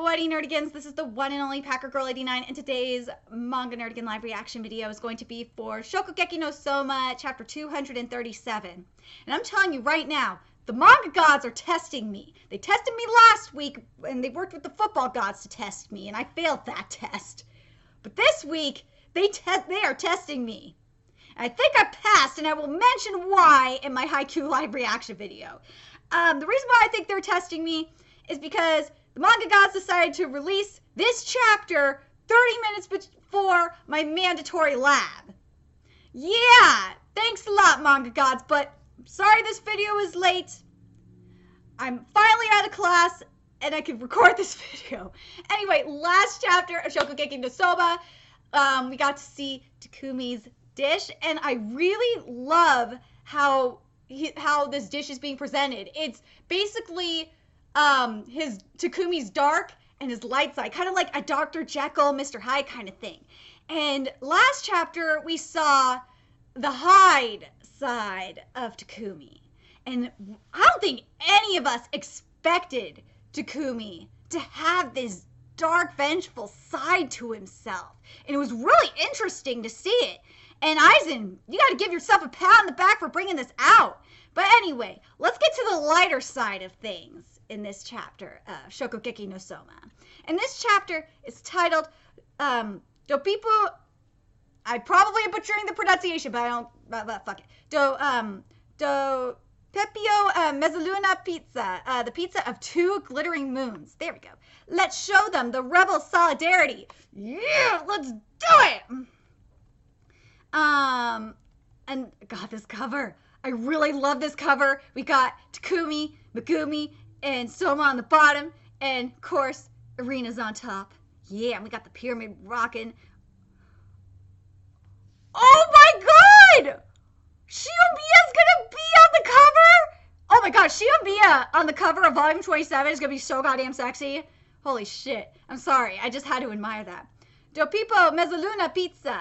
What nerdigans, this is the one and only Packer Girl 89, and today's Manga Nerdigan live reaction video is going to be for Shokugeki no Soma, chapter 237. And I'm telling you right now, the manga gods are testing me. They tested me last week, and they worked with the football gods to test me, and I failed that test. But this week, they are testing me. And I think I passed, and I will mention why in my Haikyuu live reaction video. The reason why I think they're testing me is because the manga gods decided to release this chapter 30 minutes before my mandatory lab. Yeah, thanks a lot, manga gods, but I'm sorry this video is late. I'm finally out of class and I can record this video. Anyway, last chapter of Shokugeki no Soma, we got to see Takumi's dish, and I really love how this dish is being presented. It's basically his Takumi's dark and his light side, kind of like a Dr. Jekyll, Mr. Hyde kind of thing. And last chapter we saw the Hyde side of Takumi, and I don't think any of us expected Takumi to have this dark, vengeful side to himself, and it was really interesting to see it. And Aizen, you gotta give yourself a pat on the back for bringing this out. But anyway, let's get to the lighter side of things in this chapter of Shokugeki no Soma. And this chapter is titled, Dopipu, I probably am butchering the pronunciation, but I don't, fuck it. Do Pepio Mezzaluna Pizza, the pizza of 2 glittering moons. There we go. Let's show them the rebel solidarity. Yeah, let's do it! And God, this cover. I really love this cover. We got Takumi, Megumi, and Soma on the bottom, and of course, Arena's on top. Yeah, and we got the pyramid rocking. Oh my God! Shiomiya's gonna be on the cover? Oh my God, Shiomiya on the cover of volume 27 is gonna be so goddamn sexy. Holy shit. I'm sorry, I just had to admire that. Dopipo Mezzaluna Pizza.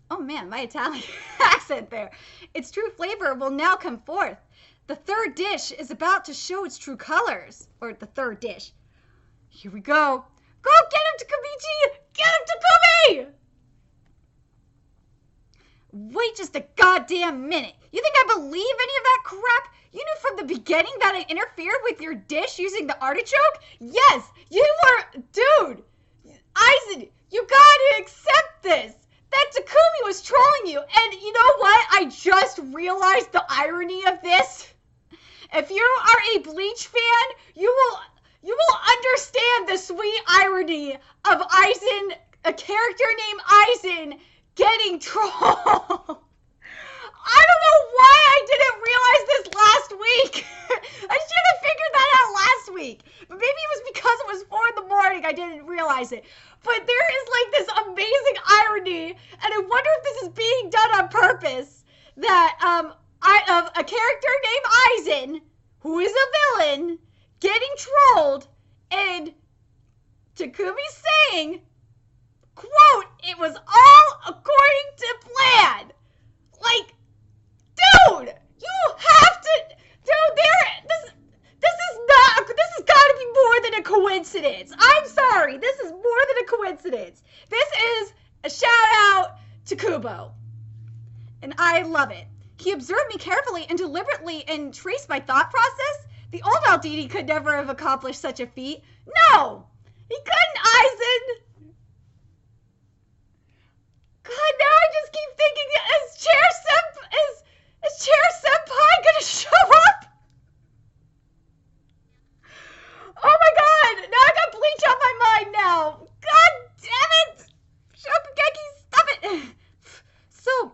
Oh man, my Italian accent there. Its true flavor will now come forth. The third dish is about to show its true colors. Or the third dish. Here we go. Go get him, Takumichi! Get him, Takumi! Wait just a goddamn minute. You think I believe any of that crap? You knew from the beginning that I interfered with your dish using the artichoke? Yes, you were... Dude! Aizen, you gotta accept this! That Takumi was trolling you, and you know what? I just realized the irony of this. If you are a Bleach fan, you will understand the sweet irony of Aizen, a character named Aizen, getting trolled. I don't know why I didn't realize this last week. I should have figured that out last week. But maybe it was because it was 4 in the morning I didn't realize it. But there is like this amazing irony, and I wonder if this is being done on purpose, that of a character named Aizen, who is a villain, getting trolled, and Takumi saying, quote, "It was all according to plan." Like, dude, you have to, dude, this has got to be more than a coincidence. I'm sorry, this is more than a coincidence. This is a shout out to Kubo, and I love it. He observed me carefully and deliberately and traced my thought process. The old Aldini could never have accomplished such a feat. No, he couldn't, Aizen. God, now I just keep thinking, is Chair Senpai gonna show up? Oh my God, now I got Bleach on my mind now. God damn it. Shokugeki, stop it. So,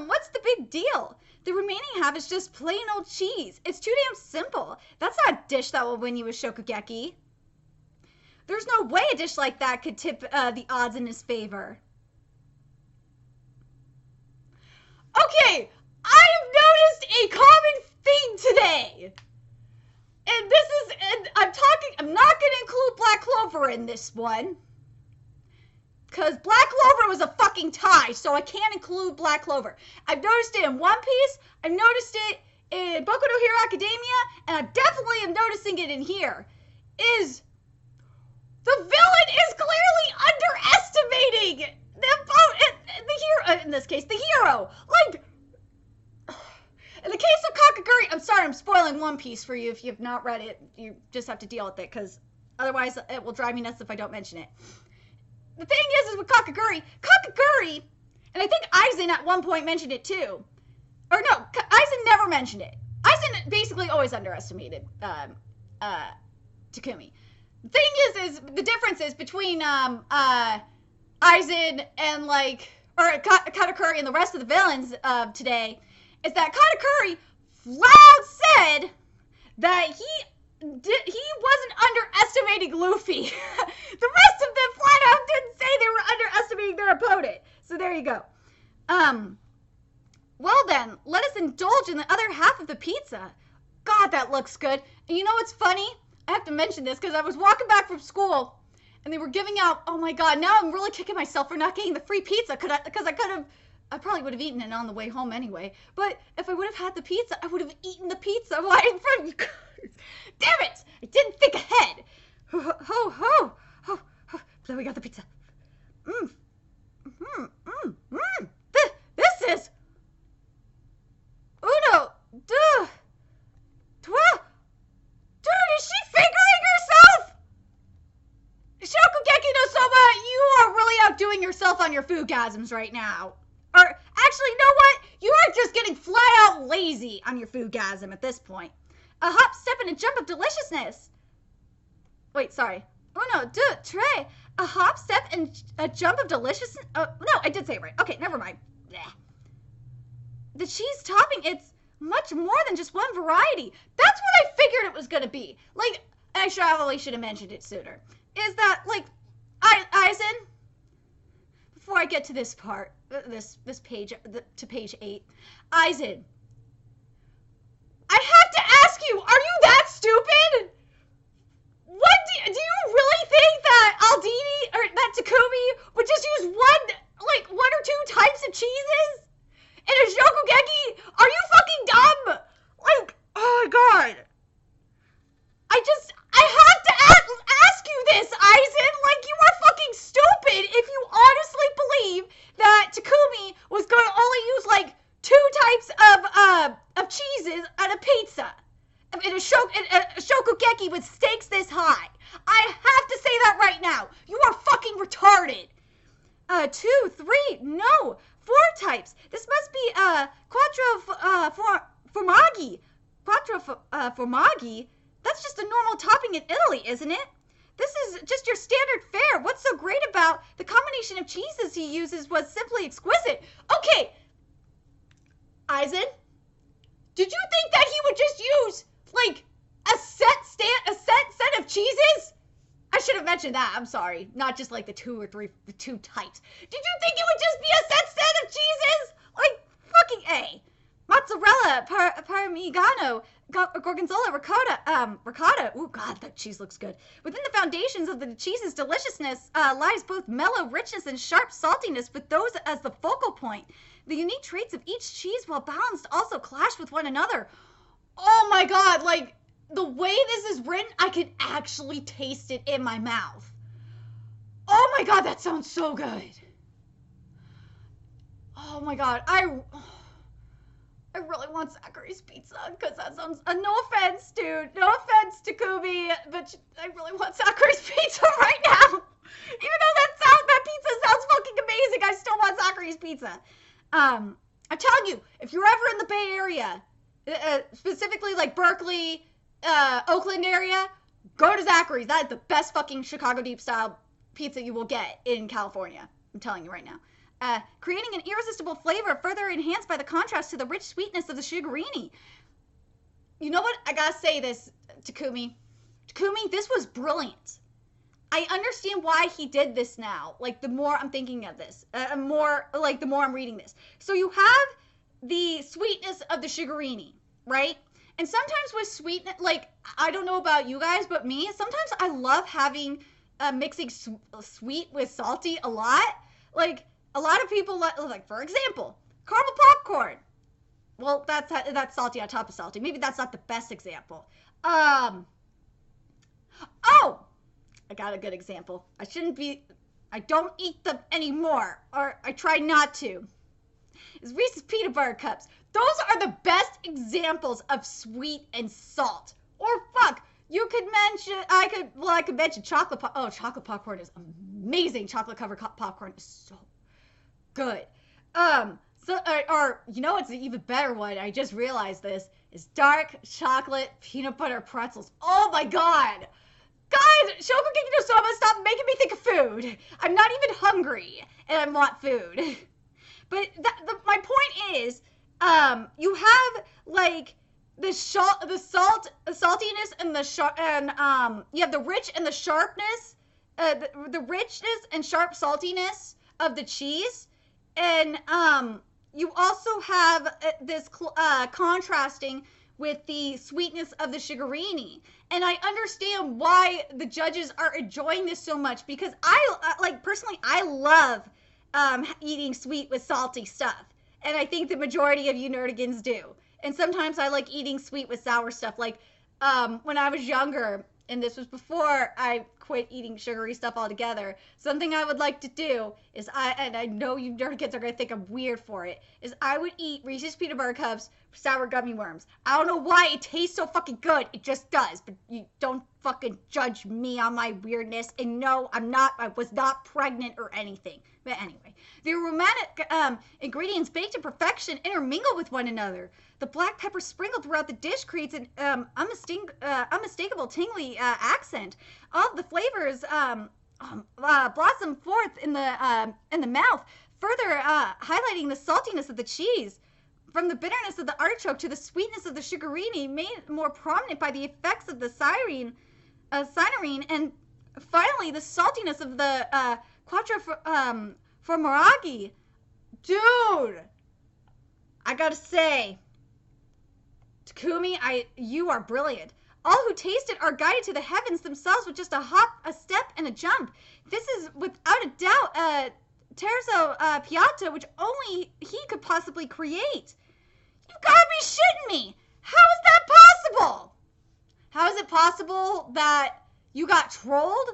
what's the big deal? The remaining half is just plain old cheese. It's too damn simple. That's not a dish that will win you a Shokugeki. There's no way a dish like that could tip the odds in his favor. Okay, I have noticed a common theme today. And I'm not going to include Black Clover in this one. Because Black Clover was a fucking tie, so I can't include Black Clover. I've noticed it in One Piece, I've noticed it in Boku no Hero Academia, and I definitely am noticing it in here. Is The villain is clearly underestimating the hero, in this case, the hero. Like, in the case of Kakaguri, I'm sorry, I'm spoiling One Piece for you if you've not read it. You just have to deal with it, because otherwise it will drive me nuts if I don't mention it. The thing is with Kakaguri, and I think Aizen at one point mentioned it too. Or no, Aizen never mentioned it. Aizen basically always underestimated Takumi. The thing is the difference is between Aizen and Katakuri and the rest of the villains of today is that Katakuri flat out said that he wasn't underestimating Luffy. The rest of them flat out didn't say they were underestimating their opponent. So there you go. Well then, let us indulge in the other half of the pizza. God, that looks good. And you know what's funny? I have to mention this because I was walking back from school and they were giving out, oh my God, now I'm really kicking myself for not getting the free pizza because I probably would have eaten it on the way home anyway. But if I would have had the pizza, I would have eaten the pizza right in front of you guys. Damn it! I didn't think ahead. There we got the pizza. This is uno, deux, trois. Dude, is she fingering herself? Shokugeki no Soma, you are really outdoing yourself on your foodgasms right now. Or, actually, you know what? You are just getting flat out lazy on your foodgasm at this point. A hop, step, and a jump of deliciousness. Wait, sorry. Uno, deux, tres. A hop, step, and a jump of deliciousness. No, I did say it right. Okay, never mind. Blech. The cheese topping, it's much more than just one variety. That's what I figured it was going to be. Like, I probably should have mentioned it sooner. Is that, like, Aizen, before I get to this part, this page, to page 8, Aizen, I have to ask you, are you that stupid? What do you really think that Aldini, or that Takumi, would just use one or two types of cheeses? In a Shokugeki? Are you fucking dumb? Like, oh my God. I have to ask you this, Aizen. Like, you are fucking stupid if you honestly believe that Takumi was going to only use, like, 2 types of cheeses on a pizza. In a Shokugeki with stakes this high. I have to say that right now. You are fucking retarded. 2, 3, no. 4 types. This must be quattro formaggi. Quattro formaggi? That's just a normal topping in Italy, isn't it? This is just your standard fare. What's so great about the combination of cheeses he uses was simply exquisite. Okay, Aizen, did you think that he would just use like a set of cheeses? I should have mentioned that. I'm sorry. Not just like the 2 types. Did you think it would just be a set of cheeses? Like, fucking A. Mozzarella, Parmigiano, Gorgonzola, ricotta. Ooh, God, that cheese looks good. Within the foundations of the cheese's deliciousness lies both mellow richness and sharp saltiness, with those as the focal point. The unique traits of each cheese, while balanced, also clash with one another. Oh my God, like, the way this is written, I can actually taste it in my mouth. Oh my God, that sounds so good. Oh my God, I really want Zachary's pizza, because that sounds, no offense, dude, no offense, Takumi, but I really want Zachary's pizza right now. Even though that pizza sounds fucking amazing, I still want Zachary's pizza. I'm telling you, if you're ever in the Bay Area, specifically like Berkeley, Oakland area, go to Zachary's. That is the best fucking Chicago deep style pizza you will get in California. I'm telling you right now. Creating an irresistible flavor further enhanced by the contrast to the rich sweetness of the sugarini. You know what? I gotta say this, Takumi. Takumi, this was brilliant. I understand why he did this now. Like, the more I'm thinking of this, the more I'm reading this. So you have the sweetness of the sugarini, right? And sometimes with sweetness, like, I don't know about you guys, but me, sometimes I love having, mixing sweet with salty a lot. Like, a lot of people, like, for example, caramel popcorn. Well, that's salty on top of salty. Maybe that's not the best example. Oh, I got a good example. I don't eat them anymore, or I try not to. Is Reese's Peanut Butter Cups. Those are the best examples of sweet and salt. Or fuck, I could mention chocolate chocolate popcorn is amazing. Chocolate covered popcorn is so good. Or you know what's an even better one? I just realized this is dark chocolate peanut butter pretzels. Oh my god. Guys, Shokugeki no Soma, stop making me think of food. I'm not even hungry, and I want food. But my point is, you have like the saltiness and you have the rich and the sharpness, the richness and sharp saltiness of the cheese, and you also have this contrasting with the sweetness of the sugarini. And I understand why the judges are enjoying this so much, because personally, I love eating sweet with salty stuff. And I think the majority of you nerdigans do. And sometimes I like eating sweet with sour stuff. Like when I was younger, and this was before I quit eating sugary stuff altogether, something I would like to do is I know you nerdigans are going to think I'm weird for it, is I would eat Reese's Peanut Butter Cups with sour gummy worms. I don't know why it tastes so fucking good. It just does. But you don't fucking judge me on my weirdness. And no, I was not pregnant or anything. But anyway, the aromatic ingredients baked to perfection intermingle with one another. The black pepper sprinkled throughout the dish creates an unmistakable tingly accent. All of the flavors blossom forth in the mouth, further highlighting the saltiness of the cheese. From the bitterness of the artichoke to the sweetness of the sugarini, made more prominent by the effects of the cyanine, and finally the saltiness of the quattro formaggi. Dude, I gotta say, Takumi, you are brilliant. All who taste it are guided to the heavens themselves with just a hop, a step, and a jump. This is without a doubt terzo piatto, which only he could possibly create. You gotta be shitting me! How is that possible? How is it possible that you got trolled?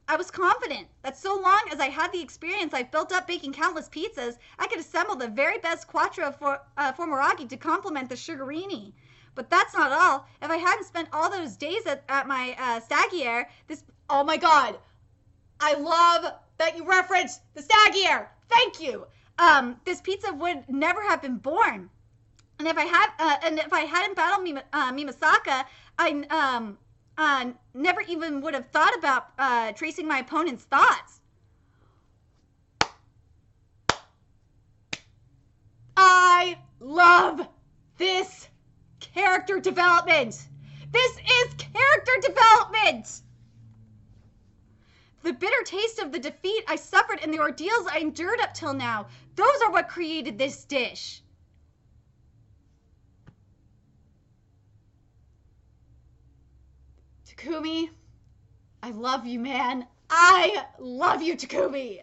I was confident that so long as I had the experience I've built up baking countless pizzas, I could assemble the very best quattro formaggi to complement the sugarini. But that's not all. If I hadn't spent all those days at my stagiaire, oh my god, I love that you referenced the stagiaire. Thank you. This pizza would never have been born. And if I hadn't battled Mimasaka, I never even would have thought about tracing my opponent's thoughts. I love this character development. This is character development. The bitter taste of the defeat I suffered and the ordeals I endured up till now, those are what created this dish. Takumi, I love you, man. I love you, Takumi.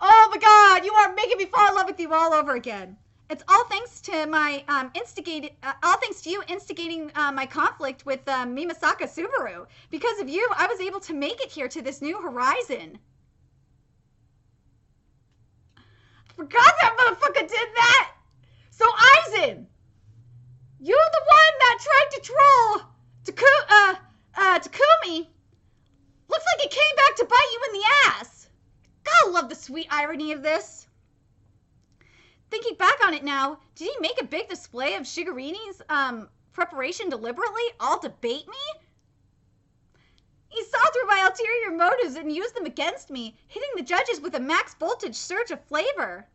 Oh my god, you are making me fall in love with you all over again. It's all thanks to my all thanks to you instigating my conflict with Mimasaka Subaru. Because of you, I was able to make it here to this new horizon. I forgot that motherfucker did that. So Aizen, you're the one that tried to troll Takumi. Looks like it came back to bite you in the ass. Gotta love the sweet irony of this. Thinking back on it now, did he make a big display of Shigarini's preparation deliberately, all to bait me? He saw through my ulterior motives and used them against me, hitting the judges with a max voltage surge of flavor.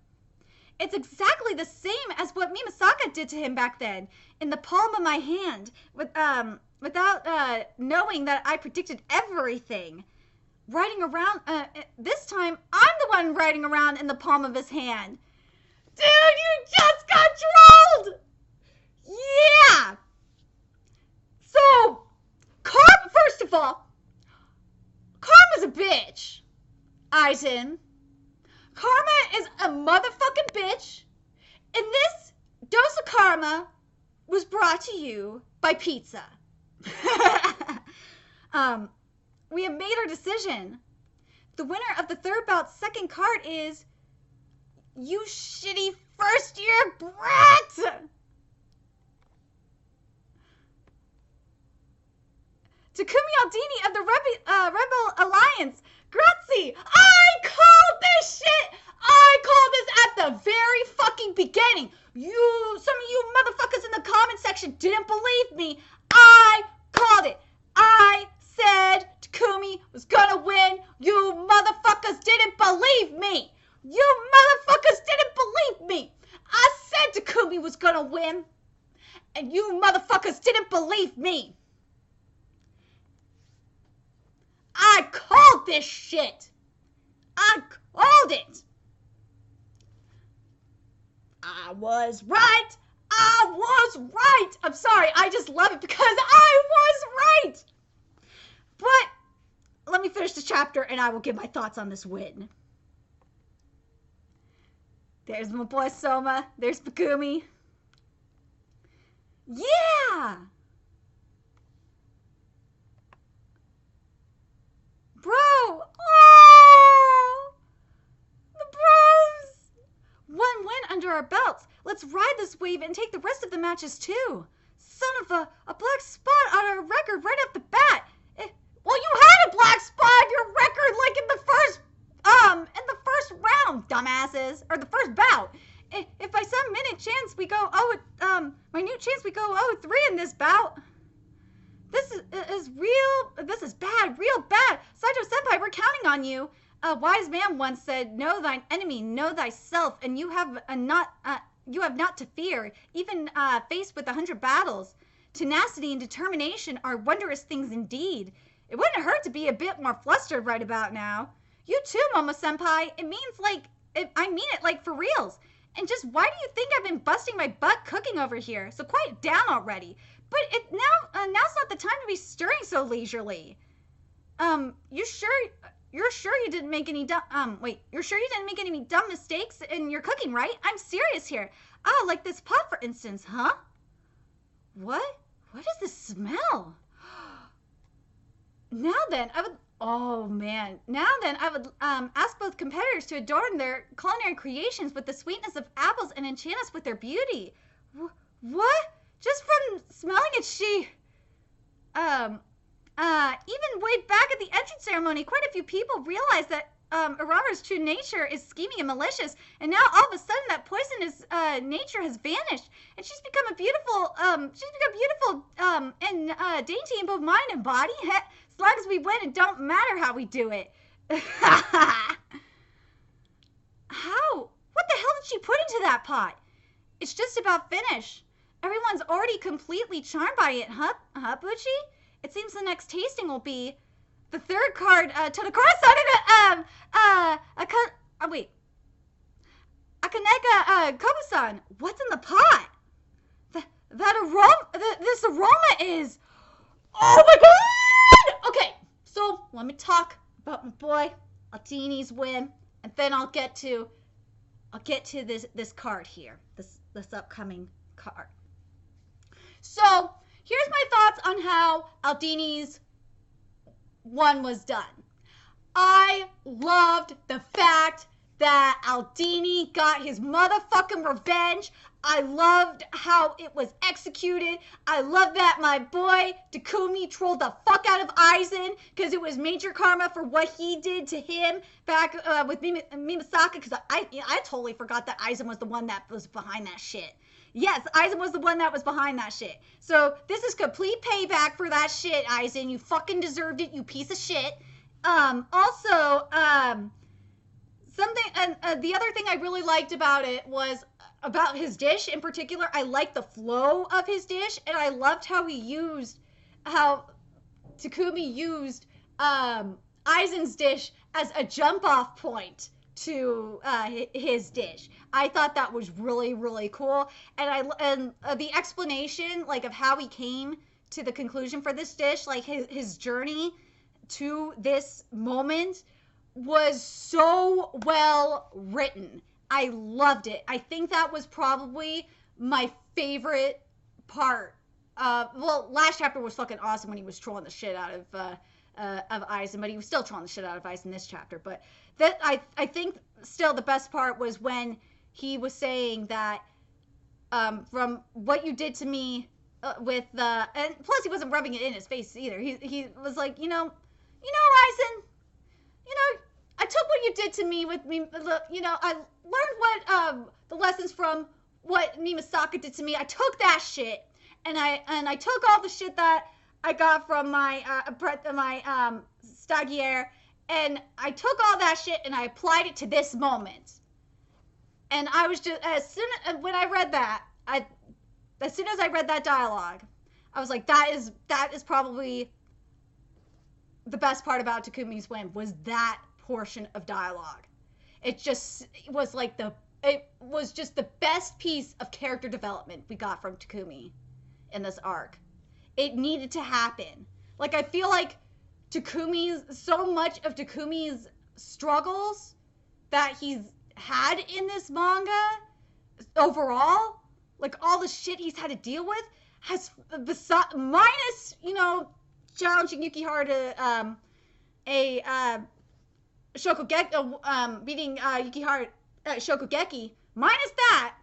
It's exactly the same as what Mimasaka did to him back then, in the palm of my hand, without knowing that I predicted everything. Riding around, this time, I'm the one riding around in the palm of his hand. Dude, you just got trolled! Yeah! So, first of all, Karma's a bitch, Aizen. Karma is a motherfucking bitch, and this dose of karma was brought to you by pizza. We have made our decision. The winner of the third bout's second card is you shitty first-year brat! Takumi Aldini of the Rebel Alliance. Grazie! I called this shit! I called this at the very fucking beginning. Some of you motherfuckers in the comment section didn't believe me. I called it. I said Takumi was gonna win. You motherfuckers didn't believe me. You motherfuckers didn't believe me. I said Takumi was gonna win. And you motherfuckers didn't believe me. I called this shit. I called it. I was right. I was right. I'm sorry. I just love it because I was right. But let me finish the chapter and I will give my thoughts on this win. There's my boy Soma. There's Takumi. Yeah. Bro! Oh! The bros! One win under our belts. Let's ride this wave and take the rest of the matches too. Son of a black spot on our record right off the bat. Well, you had a black spot on your record like in the first round, dumbasses. Or the first bout. If by some minute chance we go, minute chance we go 0-3 in this bout. This is bad, real bad. Saito Senpai, we're counting on you. A wise man once said, know thine enemy, know thyself, and you have not to fear, even faced with 100 battles. Tenacity and determination are wondrous things indeed. It wouldn't hurt to be a bit more flustered right about now. You too, Momo Senpai. I mean it like for reals. And just why do you think I've been busting my butt cooking over here? So quiet down already. But now's not the time to be stirring so leisurely. You're sure you didn't make any dumb mistakes in your cooking, right? I'm serious here. Oh, like this pot, for instance, huh? What is this smell? Now then, I would ask both competitors to adorn their culinary creations with the sweetness of apples and enchant us with their beauty. What? Just from smelling it, even way back at the entrance ceremony, quite a few people realized that Urara's true nature is scheming and malicious, and now all of a sudden that poisonous nature has vanished, and she's become beautiful and dainty in both mind and body. As long as we win, it don't matter how we do it. How? What the hell did she put into that pot? It's just about finished. Everyone's already completely charmed by it, huh, Bucci? It seems the next tasting will be the third card, Todokura-san and, wait. Akaneka, Kobu-san, what's in the pot? This aroma is, oh my god! Okay, so let me talk about my boy Aldini's win, and then I'll get to this card here, this upcoming card. So, here's my thoughts on how Aldini's one was done. I loved the fact that Aldini got his motherfucking revenge. I loved how it was executed. I love that my boy Takumi trolled the fuck out of Aizen because it was major karma for what he did to him back with Mimasaka, because I totally forgot that Aizen was the one that was behind that shit. Yes, Aizen was the one that was behind that shit. So this is complete payback for that shit, Aizen. You fucking deserved it, you piece of shit. Also, the other thing I really liked about it was about his dish in particular. I liked the flow of his dish, and I loved how Takumi used Aizen's dish as a jump-off point to his dish. I thought that was really, really cool, and the explanation like of how he came to the conclusion for this dish, like his journey to this moment, was so well written. I loved it. I think that was probably my favorite part. Last chapter was fucking awesome when he was trolling the shit out of of Aizen, but he was still trolling the shit out of Aizen in this chapter. But that I think still the best part was when he was saying that from what you did to me with the, and plus he wasn't rubbing it in his face either. He was like, you know, Aizen, I took what you did to me with me, I learned what the lessons from what Mimasaka did to me. I took that shit, and I took all the shit that I got from my stagiaire, and I took all that shit and I applied it to this moment. And I was just, as soon as I read that dialogue, I was like, that is probably the best part about Takumi's win, was that portion of dialogue. It was just the best piece of character development we got from Takumi in this arc. It needed to happen. Like, I feel like so much of Takumi's struggles that he's had in this manga overall, like all the shit he's had to deal with, has minus, challenging Yukihara to a Shokugeki, beating Yukihara Shokugeki, minus that,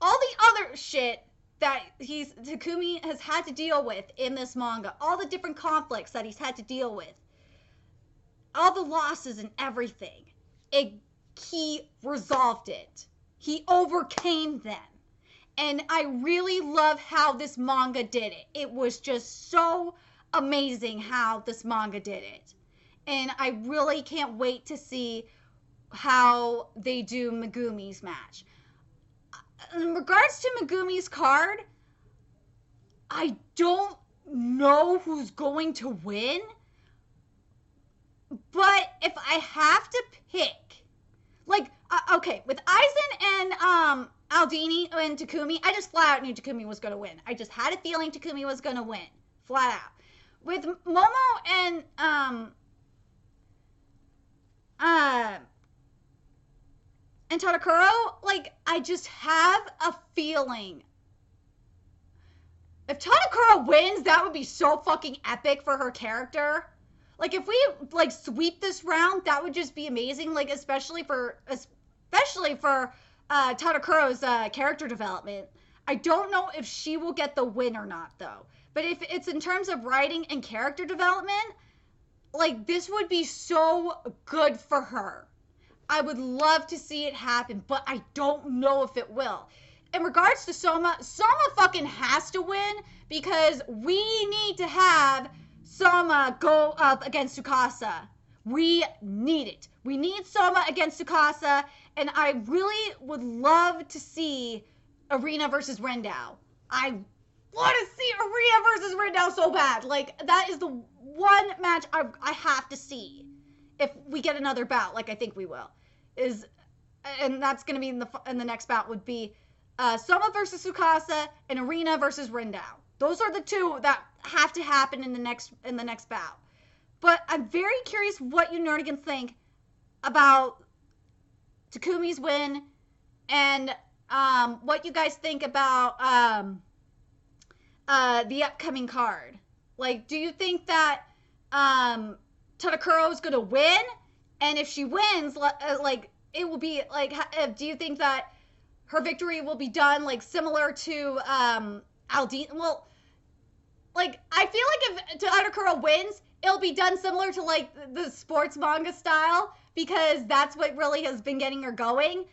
all the other shit that Takumi has had to deal with in this manga, all the different conflicts that he's had to deal with, all the losses and everything, he resolved it. He overcame them. And I really love how this manga did it. It was just so amazing how this manga did it. And I really can't wait to see how they do Megumi's match. In regards to Megumi's card, I don't know who's going to win. But if I have to pick, like, okay, with Aizen and Aldini and Takumi, I just flat out knew Takumi was going to win. I just had a feeling Takumi was going to win. Flat out. With Momo and Tadakuro, like, I just have a feeling. If Tadakuro wins, that would be so fucking epic for her character. Like, if we, like, sweep this round, that would just be amazing. Like, especially for Tadakuro's character development. I don't know if she will get the win or not, though. But if it's in terms of writing and character development, like, this would be so good for her. I would love to see it happen, but I don't know if it will. In regards to Soma fucking has to win, because we need to have Soma go up against Tsukasa. We need it. We need Soma against Tsukasa, and I really would love to see Arena versus Rendao. I want to see Arena versus Rendao so bad. Like, that is the one match I have to see if we get another bout, like I think we will. And that's going to be in the next bout would be Soma versus Tsukasa and Arena versus Rendao. Those are the two that have to happen in the next bout. But I'm very curious what you nerdigans think about Takumi's win, and what you guys think about the upcoming card. Like, do you think that Tadakuro is going to win? And if she wins, like, it will be, like, do you think that her victory will be done, like, similar to Aldine? Well, like, I feel like if Tadakuro wins, it'll be done similar to, like, the sports manga style, because that's what really has been getting her going.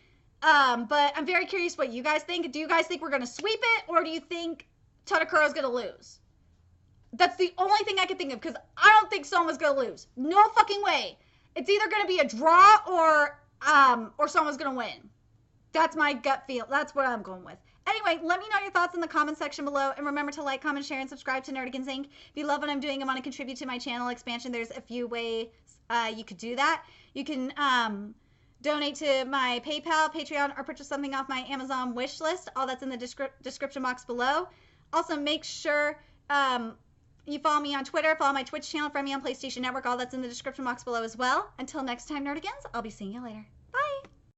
But I'm very curious what you guys think. Do you guys think we're going to sweep it, or do you think Tadakuro's going to lose? That's the only thing I can think of, because I don't think Soma's going to lose. No fucking way. It's either going to be a draw or Soma's going to win. That's my gut feel. That's what I'm going with. Anyway, let me know your thoughts in the comment section below. And remember to like, comment, share, and subscribe to Nerdigans Inc. If you love what I'm doing and want to contribute to my channel expansion, there's a few ways you could do that. You can donate to my PayPal, Patreon, or purchase something off my Amazon wish list. All that's in the description box below. Also, make sure you follow me on Twitter, follow my Twitch channel, friend me on PlayStation Network. All that's in the description box below as well. Until next time, Nerdigans, I'll be seeing you later.